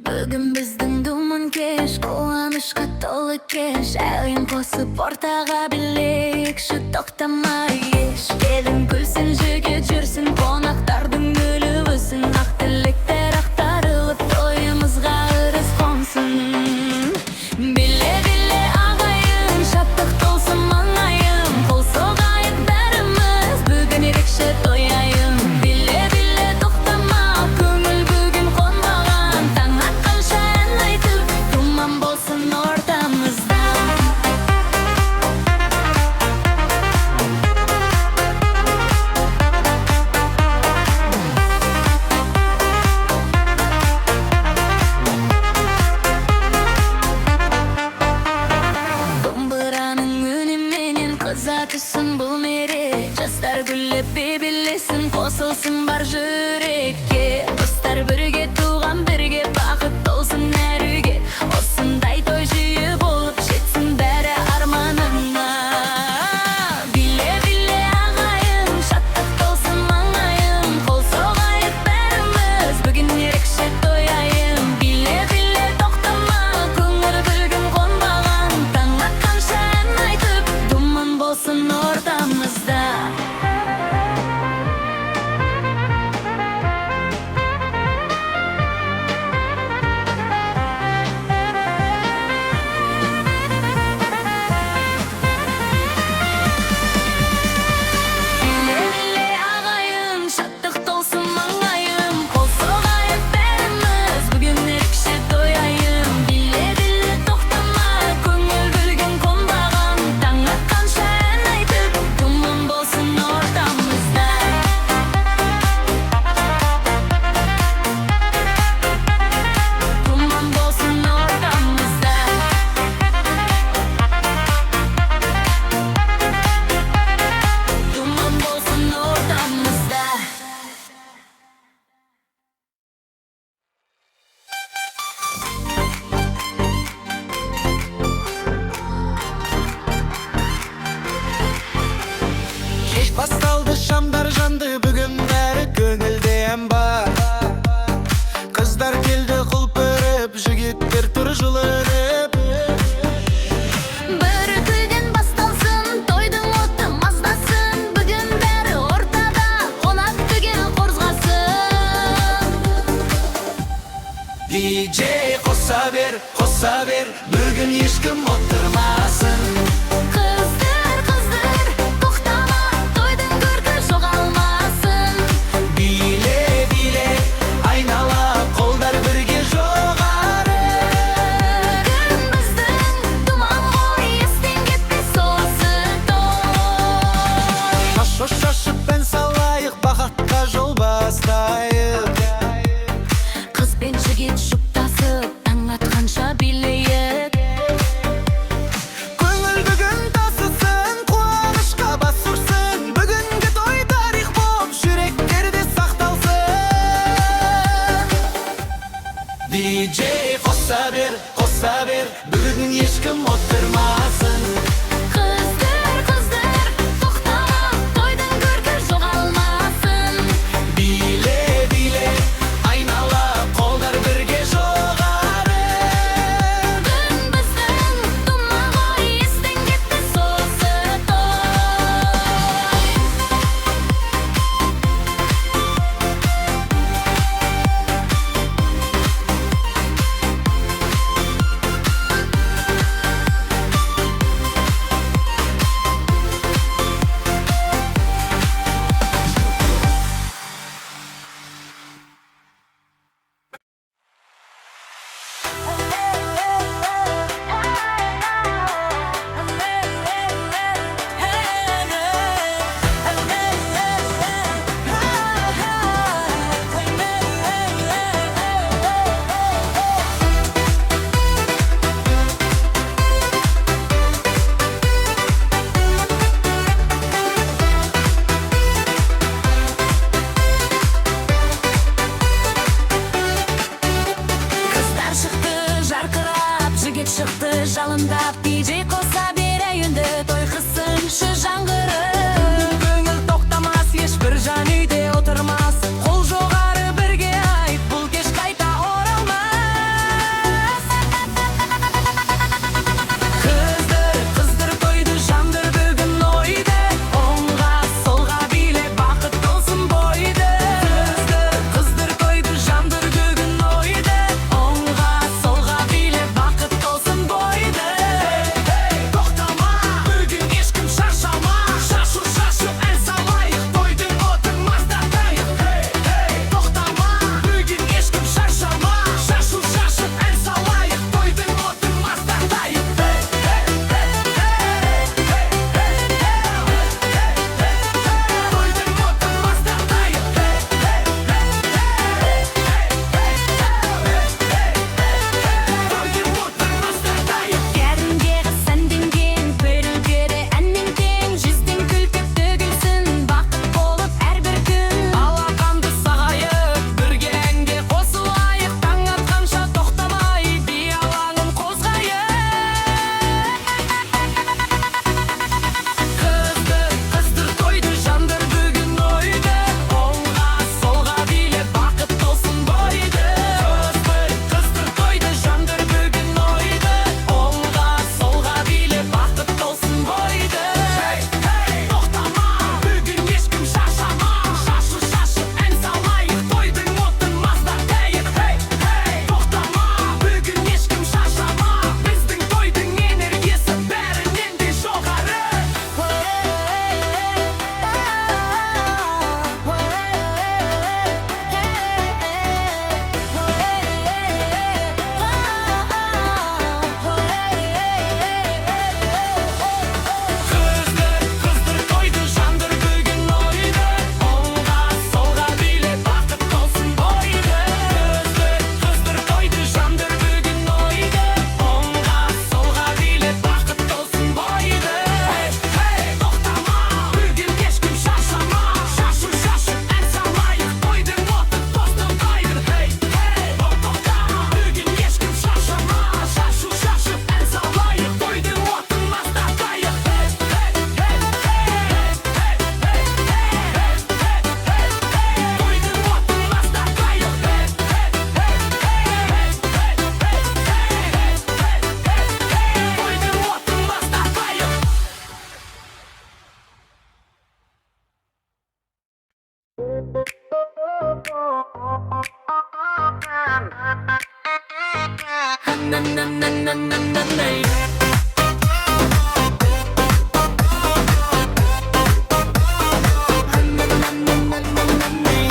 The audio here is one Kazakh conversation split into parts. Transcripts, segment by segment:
Бүгін біздің думан кеш, қуанышқа толы кеш. Әлем қосып ортаға билейікші, тоқтамай еш. Келін күлсін, жігіт жүрсін, қонақтардың гүлі өссін. Ақ тілектер ақтарылып, тойымызға ырыс қонсын. Биле-биле ағайын, шаттық толсын маңайым. Қол соғайық бәріміз, бүгін ерекше тояйын. Биле-биле тоқтама, көңіл бүгін қонбаған. Таң атқанша ән айтып, думан болсын ортамызда. Домбыраның үніменен қыза түссін бұл мерек. Жастар гүллеп бебелесін, қосылсын бар жүрекке. Достар бірге туған, бірге бақыт толсын әр үйге. Осындай той жиі болып жетсін бәрі арманына. Биле-биле ағайын, шаттық толсын маңайым. Қол соғайық бәріміз, бүгін ерекше тояйын. Биле-биле тоқтама, көңіл бүгін қонбаған. Таң атқанша ән айтып, думан болсын ортамызда. Биле-биле ағайын, шаттық толсын маңайым. Қол соғайық бәріміз, бүгін ерекше тояйын. Биле-биле тоқтама, көңіл бүгін қонбаған. Таң атқанша ән айтып, думан болсын ортамызда. Думан болсын ортамызда. Думан болсын ортамызда. Кеш басталды, шамдар жанды, бүгін бәрі көңілде ән бар. Қыздар келді құлпырып, жігіттер тұр жылынып. Бір күлден басталсын, тойдың оты маздасын. Бүгін бәрі ортада, қонақ түгел қозғасын. Диджей қоса бер, бүгін ешкім отырмасын. Қыздар, тоқтама, тойдың көркі жоғалмасын. Биле-биле, айнала, қолдар бірге жоғары. Бүгін біздің думан ғой, естен кетпес осы той. Шашып ән салайық, бақытқа жол бастайық. Қыз бен жігіт жұптасып, таң атқанша билейік. Көңіл бүгін тасысын, қуанышқа бас ұрсын. Бүгінгі той тарих боп, жүректерде сақталсын. Диджей қоса бер, бүгін ешкім отырмасын. Қыздар, тоқтама, тойдың көркі жоғалмасын. Биле-биле, айнала, қолдар бірге жоғары. Бүгін біздің думан ғой, естен кетпес осы той.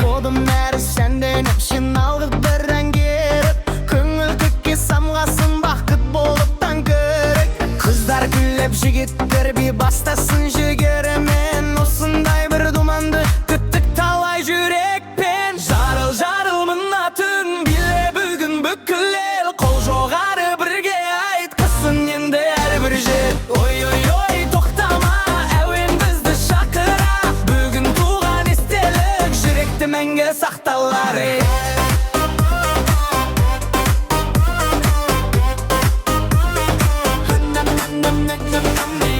Odım әрі сәнден әпшен алғып бір әңгеріп Көңіл көкке самғасын бақыт болыптан көрік Қыздар күліп жігіттер бастасын жүгерімен Осындай бір думанды күттік талай жүрекпен Жарыл мына түн биле бүгін бүкіл ел Қол жоғары бірге айт қысын енді әрбір жер Ой тоқтама әуен бізді шақыра Бүгін туған естелік жүректі мәңгі сақталар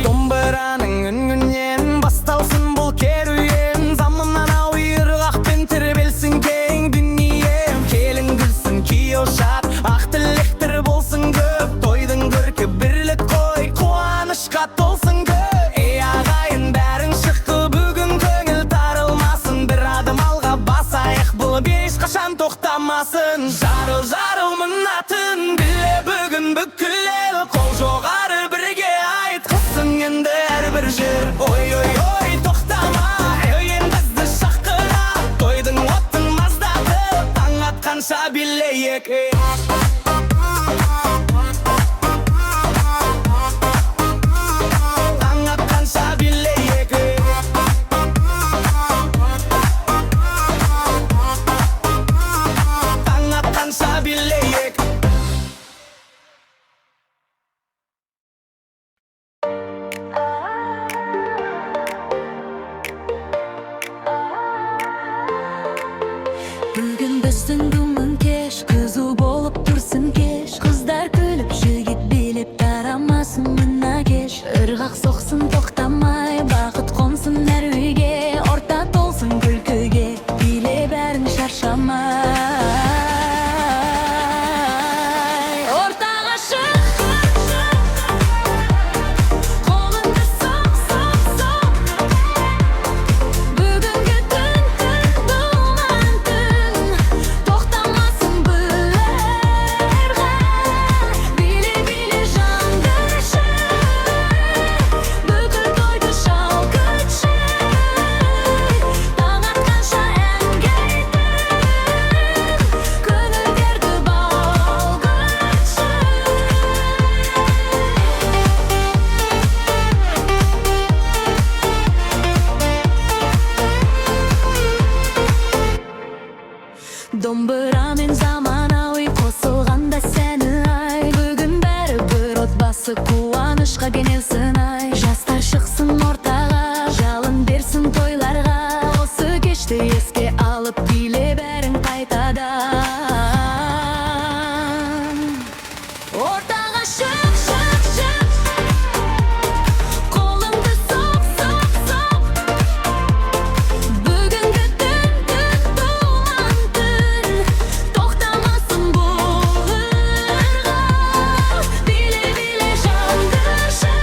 Домбыраның үн-үнен басталсын бұл керуен Заманнан ауи ырғақпен тербелсін кең дүнием Келін күлсін күйеу шат, ақ тілектер болсын көп Тойдың көркі бірлік қой, қуанышқа толсын көп Ей ағайын бәрін шыққы бүгін көңіл тарылмасын Бір адым алға басайық бұл ешқашан тоқтамасын Жарыл мына түн біле бүгін бүкіл ел Қол жоғары бірге айт қысын енді әрбір жер Ой тоқтама әуен бізді шақыра Тойдың отын маздатып таң атқанша билейік Таң атқанша билейік Таң атқанша билейік Бүгін біздің думын кеш, қызу болып тұрсын кеш Қыздар күліп, жігіт билеп тарамасын мына кеш Ырғақ соқсын тоқтамай, бақыт қонсын әр үйге Орта толсын күлкіге, биле бәрін шаршамай Ортаға шық, қолыңды соқ Бүгінгі түн думан түн Тоқтамасын бұл ырға Биле жандыршы Бүкіл тойды шалқытшы Таң атқанша әнге айтып Көңілдерді балқытшы Домбырамен заманауи қосылғанда сәні ай Бүгін бәрі бір отбасы қуанышқа кенелсін ай Жастар шықсын ортаға, жалын берсін тойларға Осы кешті еске алып биле бәрін қайтадан Ортаға шық Қолыңды соқ Бүгінгі түн думан түн Тоқтамасын бұл ырға Биле жандыршы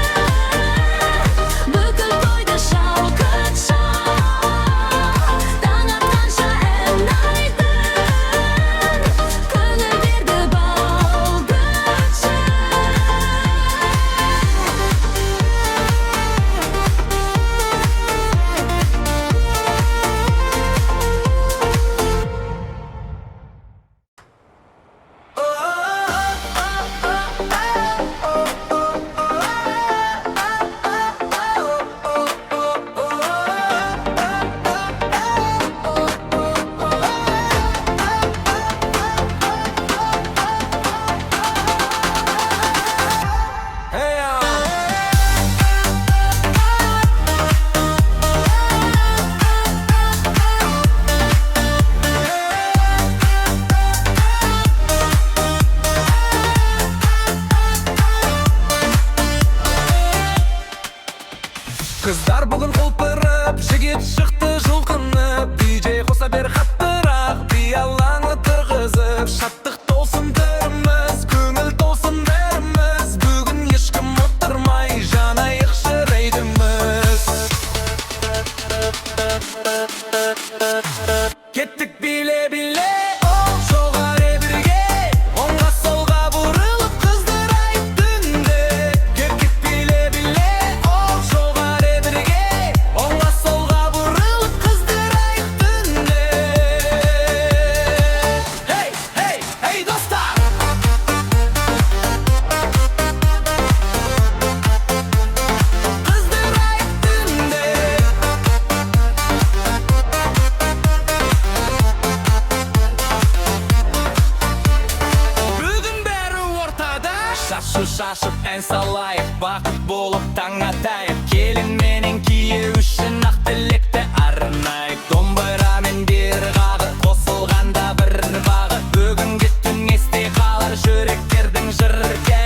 Ашу шашып ән салайық, бақыт болып таң атайық. Келін менен кие үшін ақ тілекті арнайық. Домбыра мен бер қағы, қосылғанда бір бағы. Бүгінгі түн есте қалар жүректердің жырке.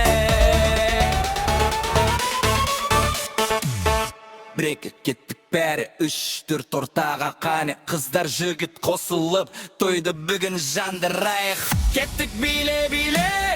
Бір-екі кеттік бәрі, 3-4 ортаға қане. Қыздар жігіт қосылып, тойды бүгін жандырайық. Кеттік биле-биле,